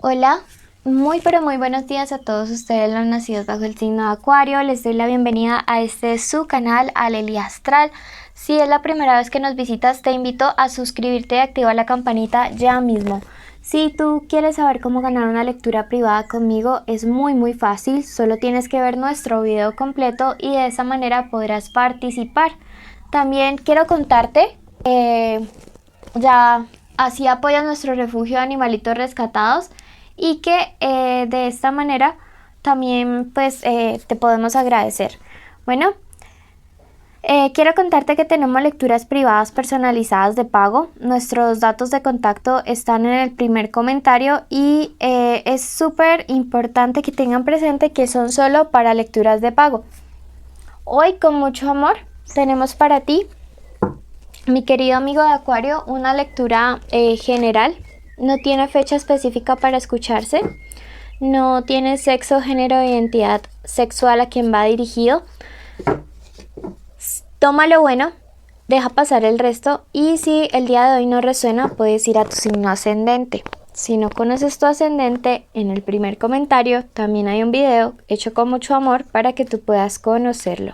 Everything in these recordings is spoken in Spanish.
Hola, muy pero muy buenos días a todos ustedes los nacidos bajo el signo de Acuario. Les doy la bienvenida a su canal Alelia Astral. Si es la primera vez que nos visitas, te invito a suscribirte y activar la campanita ya mismo. Si tú quieres saber cómo ganar una lectura privada conmigo, es muy fácil. Solo tienes que ver nuestro video completo y de esa manera podrás participar. También quiero contarte, ya así apoyas nuestro refugio de animalitos rescatados y que de esta manera también pues te podemos agradecer. Bueno, quiero contarte que tenemos lecturas privadas personalizadas de pago. Nuestros datos de contacto están en el primer comentario y es súper importante que tengan presente que son solo para lecturas de pago. Hoy con mucho amor tenemos para ti, mi querido amigo de Acuario, una lectura general. No tiene fecha específica para escucharse. No tiene sexo, género o identidad sexual a quien va dirigido. Toma lo bueno, deja pasar el resto y si el día de hoy no resuena, puedes ir a tu signo ascendente. Si no conoces tu ascendente, en el primer comentario también hay un video hecho con mucho amor para que tú puedas conocerlo.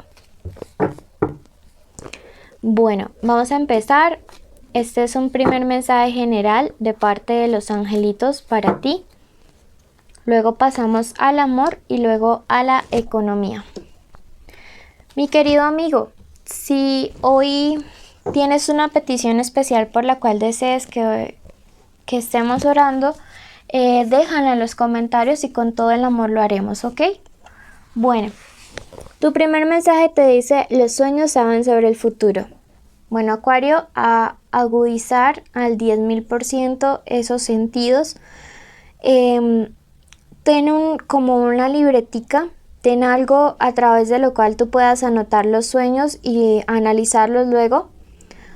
Bueno, vamos a empezar. Este es un primer mensaje general de parte de los angelitos para ti. Luego pasamos al amor y luego a la economía. Mi querido amigo, si hoy tienes una petición especial por la cual desees que estemos orando, déjala en los comentarios y con todo el amor lo haremos, ¿ok? Bueno, tu primer mensaje te dice: los sueños saben sobre el futuro. Bueno, Acuario, a agudizar al 10.000% esos sentidos. Ten como una libretica, ten algo a través de lo cual tú puedas anotar los sueños y analizarlos luego.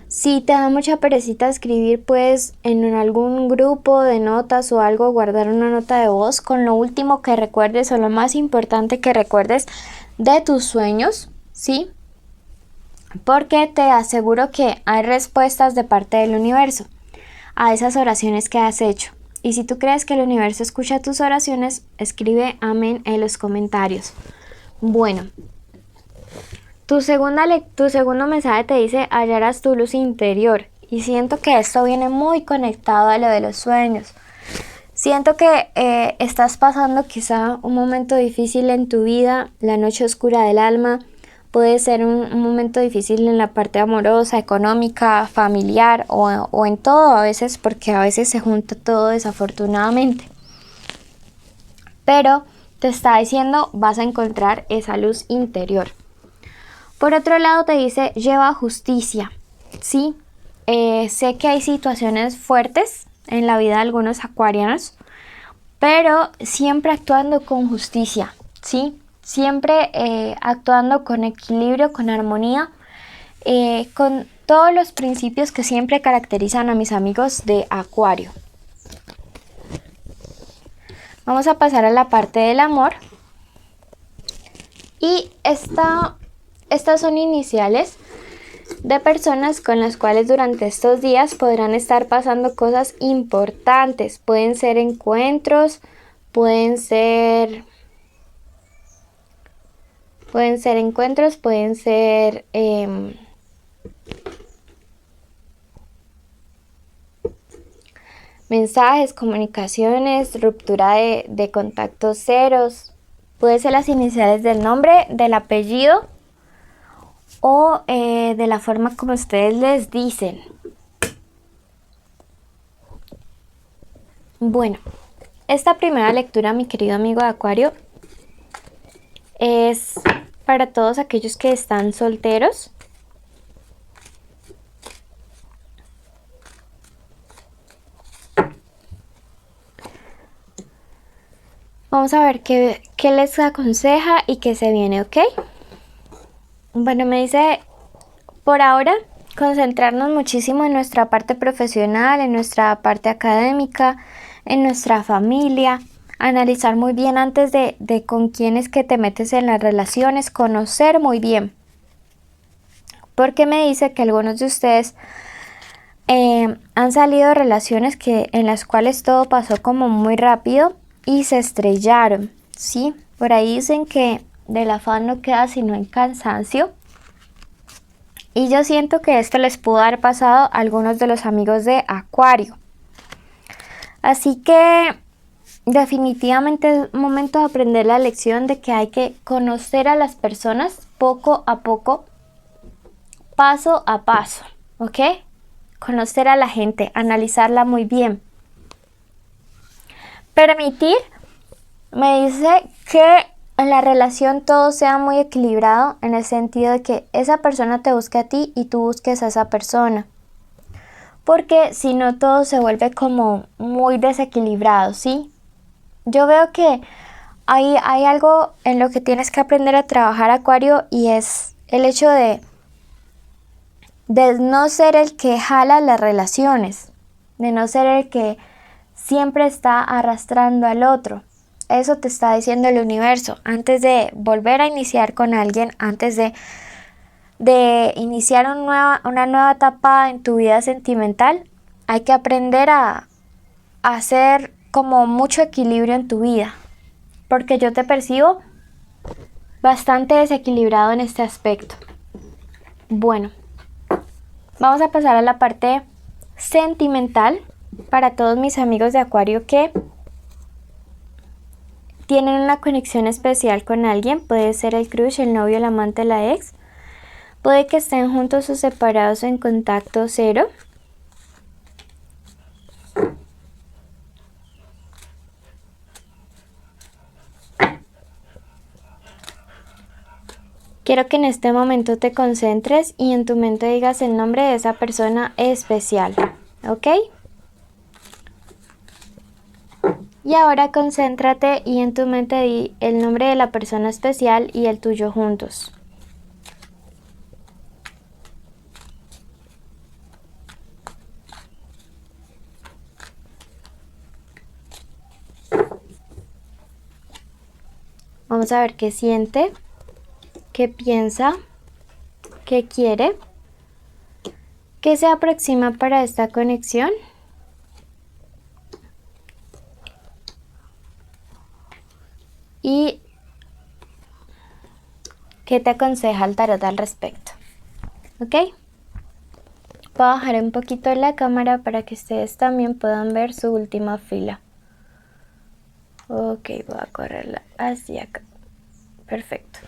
Si te da mucha perecita escribir, puedes en algún grupo de notas o algo guardar una nota de voz con lo último que recuerdes o lo más importante que recuerdes de tus sueños, ¿sí? Porque te aseguro que hay respuestas de parte del universo a esas oraciones que has hecho. Y si tú crees que el universo escucha tus oraciones, escribe amén en los comentarios. Bueno, tu segundo mensaje te dice: hallarás tu luz interior. Y siento que esto viene muy conectado a lo de los sueños. Siento que estás pasando quizá un momento difícil en tu vida, la noche oscura del alma. Puede ser un momento difícil en la parte amorosa, económica, familiar o en todo a veces, porque a veces se junta todo desafortunadamente. Pero te está diciendo, vas a encontrar esa luz interior. Por otro lado te dice: lleva justicia, ¿sí? Sé que hay situaciones fuertes en la vida de algunos acuarianos, pero siempre actuando con justicia, ¿sí? Siempre actuando con equilibrio, con armonía, con todos los principios que siempre caracterizan a mis amigos de Acuario. Vamos a pasar a la parte del amor. Y estas son iniciales de personas con las cuales durante estos días podrán estar pasando cosas importantes. Pueden ser encuentros, pueden ser mensajes, comunicaciones, ruptura de contactos ceros. Puede ser las iniciales del nombre, del apellido o de la forma como ustedes les dicen. Bueno, esta primera lectura, mi querido amigo de Acuario, es para todos aquellos que están solteros. Vamos a ver qué les aconseja y qué se viene, ¿ok? Bueno, me dice, por ahora, concentrarnos muchísimo en nuestra parte profesional, en nuestra parte académica, en nuestra familia. Analizar muy bien antes de con quién es que te metes en las relaciones, conocer muy bien. Porque me dice que algunos de ustedes Han salido relaciones en las cuales todo pasó como muy rápido y se estrellaron, ¿sí? Por ahí dicen que del afán no queda sino en cansancio. Y yo siento que esto les pudo haber pasado a algunos de los amigos de Acuario. Así que definitivamente es momento de aprender la lección de que hay que conocer a las personas poco a poco, paso a paso, ¿ok? Conocer a la gente, analizarla muy bien. Permitir me dice que en la relación todo sea muy equilibrado en el sentido de que esa persona te busque a ti y tú busques a esa persona. Porque si no todo se vuelve como muy desequilibrado, ¿sí? Yo veo que hay algo en lo que tienes que aprender a trabajar, Acuario, y es el hecho de no ser el que jala las relaciones, de no ser el que siempre está arrastrando al otro. Eso te está diciendo el universo. Antes de volver a iniciar con alguien, antes de iniciar una nueva etapa en tu vida sentimental, hay que aprender a hacer como mucho equilibrio en tu vida. Porque yo te percibo bastante desequilibrado en este aspecto. Bueno, vamos a pasar a la parte sentimental para todos mis amigos de Acuario que tienen una conexión especial con alguien. Puede ser el crush, el novio, el amante, la ex. Puede que estén juntos o separados o en contacto cero. Quiero que en este momento te concentres y en tu mente digas el nombre de esa persona especial, ¿ok? Y ahora concéntrate y en tu mente di el nombre de la persona especial y el tuyo juntos. Vamos a ver qué siente, qué piensa, qué quiere, qué se aproxima para esta conexión. Y qué te aconseja el tarot al respecto. ¿Ok? Voy a bajar un poquito la cámara para que ustedes también puedan ver su última fila. Ok, voy a correrla hacia acá. Perfecto.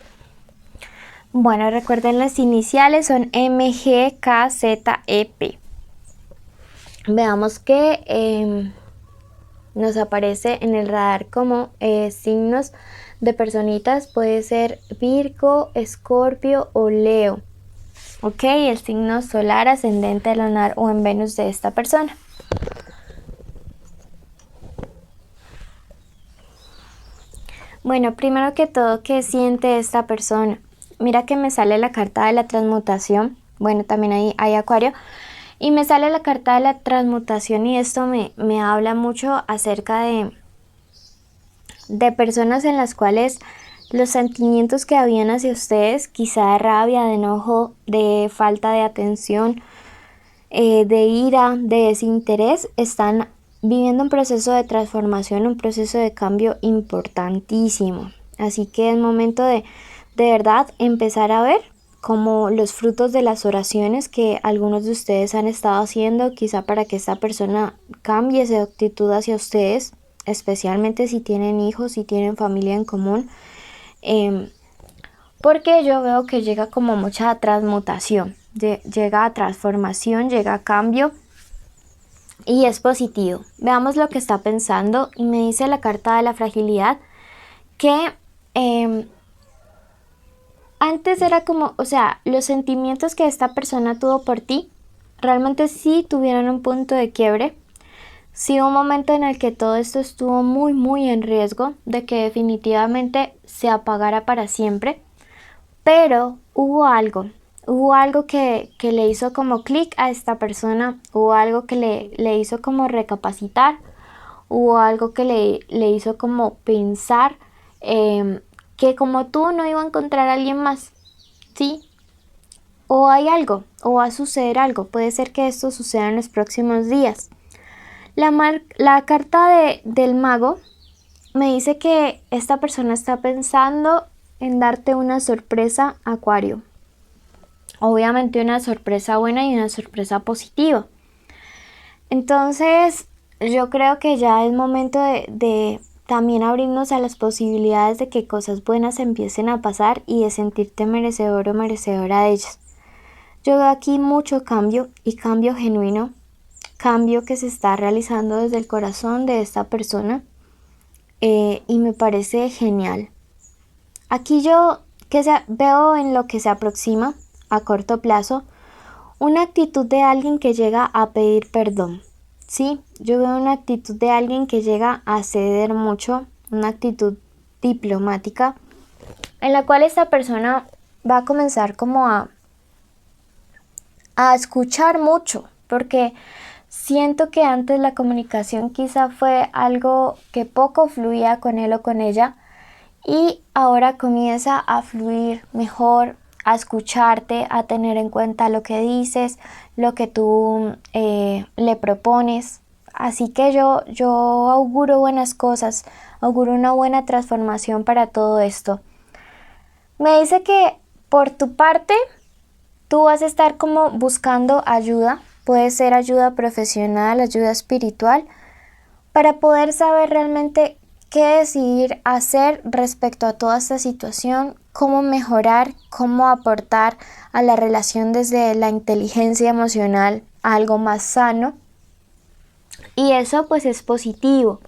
Bueno, recuerden las iniciales son M, G, K, Z, E, P. Veamos que nos aparece en el radar como signos de personitas. Puede ser Virgo, Escorpio o Leo. Ok, el signo solar, ascendente, lunar o en Venus de esta persona. Bueno, primero que todo, ¿qué siente esta persona? Mira que me sale la carta de la transmutación. Bueno, también hay Acuario. Y me sale la carta de la transmutación y esto me habla mucho acerca de personas en las cuales los sentimientos que habían hacia ustedes, quizá de rabia, de enojo, de falta de atención, de ira, de desinterés, están viviendo un proceso de transformación, un proceso de cambio importantísimo. Así que es momento de verdad empezar a ver como los frutos de las oraciones que algunos de ustedes han estado haciendo, quizá para que esta persona cambie esa actitud hacia ustedes, especialmente si tienen hijos, si tienen familia en común, porque yo veo que llega como mucha transmutación, llega a transformación, llega a cambio y es positivo. Veamos lo que está pensando y me dice la carta de la fragilidad que antes era como, o sea, los sentimientos que esta persona tuvo por ti realmente sí tuvieron un punto de quiebre. Sí, un momento en el que todo esto estuvo muy, muy en riesgo de que definitivamente se apagara para siempre. Pero hubo algo que le hizo como clic a esta persona, hubo algo que le hizo como recapacitar, hubo algo que le hizo como pensar que como tú no iba a encontrar a alguien más, ¿sí? o hay algo, o va a suceder algo. Puede ser que esto suceda en los próximos días. La carta del mago me dice que esta persona está pensando en darte una sorpresa, Acuario. Obviamente una sorpresa buena y una sorpresa positiva. Entonces, yo creo que ya es momento de también abrirnos a las posibilidades de que cosas buenas empiecen a pasar y de sentirte merecedor o merecedora de ellas. Yo veo aquí mucho cambio y cambio genuino, cambio que se está realizando desde el corazón de esta persona y me parece genial. Aquí yo veo en lo que se aproxima a corto plazo una actitud de alguien que llega a pedir perdón. Sí, yo veo una actitud de alguien que llega a ceder mucho, una actitud diplomática, en la cual esta persona va a comenzar como a escuchar mucho, porque siento que antes la comunicación quizá fue algo que poco fluía con él o con ella, y ahora comienza a fluir mejor, a escucharte, a tener en cuenta lo que dices, lo que tú le propones. Así que yo auguro buenas cosas, auguro una buena transformación para todo esto. Me dice que por tu parte tú vas a estar como buscando ayuda, puede ser ayuda profesional, ayuda espiritual, para poder saber realmente qué decidir hacer respecto a toda esta situación, cómo mejorar, cómo aportar a la relación desde la inteligencia emocional a algo más sano. Y eso pues es positivo.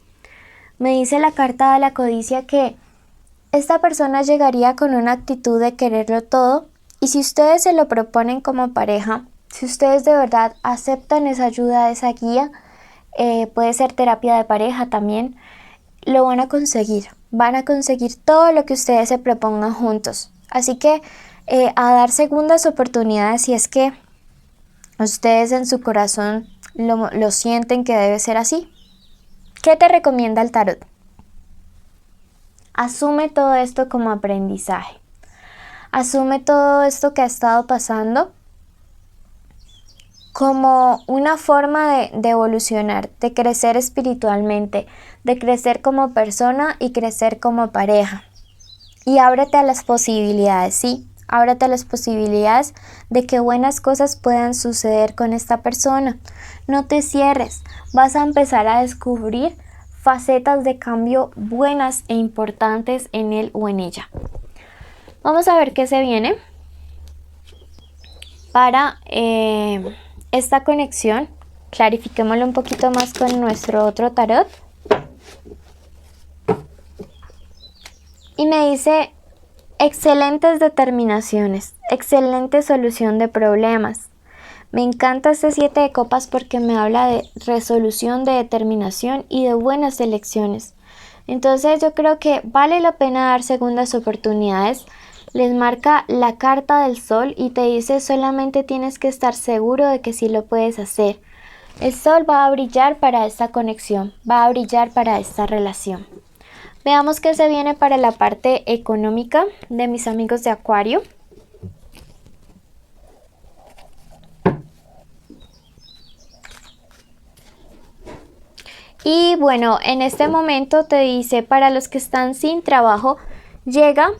Me dice la carta de la codicia que esta persona llegaría con una actitud de quererlo todo, y si ustedes se lo proponen como pareja, si ustedes de verdad aceptan esa ayuda, esa guía, puede ser terapia de pareja también, lo van a conseguir todo lo que ustedes se propongan juntos. Así que a dar segundas oportunidades si es que ustedes en su corazón lo sienten que debe ser así. ¿Qué te recomienda el tarot? Asume todo esto como aprendizaje. Asume todo esto que ha estado pasando como una forma de evolucionar, de crecer espiritualmente, de crecer como persona y crecer como pareja. Y ábrete a las posibilidades, sí, ábrete a las posibilidades de que buenas cosas puedan suceder con esta persona. No te cierres, vas a empezar a descubrir facetas de cambio buenas e importantes en él o en ella. Vamos a ver qué se viene para esta conexión. Clarifiquémoslo un poquito más con nuestro otro tarot. Y me dice excelentes determinaciones, excelente solución de problemas. Me encanta este 7 de copas porque me habla de resolución, de determinación y de buenas elecciones. Entonces yo creo que vale la pena dar segundas oportunidades. Les marca la carta del sol y te dice solamente tienes que estar seguro de que sí lo puedes hacer. El sol va a brillar para esta conexión, va a brillar para esta relación. Veamos qué se viene para la parte económica de mis amigos de Acuario. Y bueno, en este momento te dice para los que están sin trabajo, llega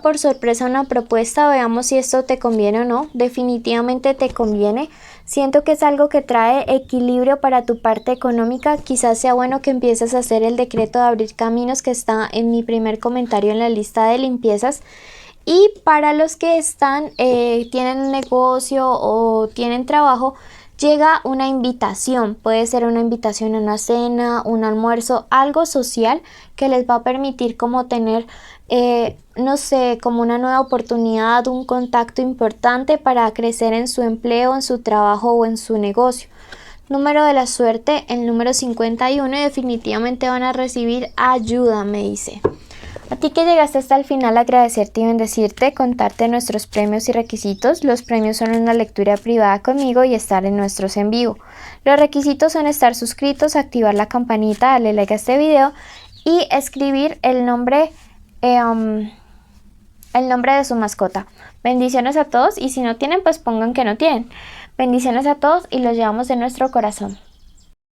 por sorpresa una propuesta, veamos si esto te conviene o no. Definitivamente te conviene. Siento que es algo que trae equilibrio para tu parte económica. Quizás sea bueno que empieces a hacer el decreto de abrir caminos que está en mi primer comentario en la lista de limpiezas. Y para los que tienen un negocio o tienen trabajo, llega una invitación, puede ser una invitación a una cena, un almuerzo, algo social que les va a permitir como tener, no sé, como una nueva oportunidad, un contacto importante para crecer en su empleo, en su trabajo o en su negocio. Número de la suerte, el número 51, y definitivamente van a recibir ayuda, me dice. A ti que llegaste hasta el final, agradecerte y bendecirte, contarte nuestros premios y requisitos. Los premios son una lectura privada conmigo y estar en nuestros en vivo. Los requisitos son estar suscritos, activar la campanita, darle like a este video y escribir el nombre el nombre de su mascota. Bendiciones a todos y si no tienen, pues pongan que no tienen. Bendiciones a todos y los llevamos en nuestro corazón.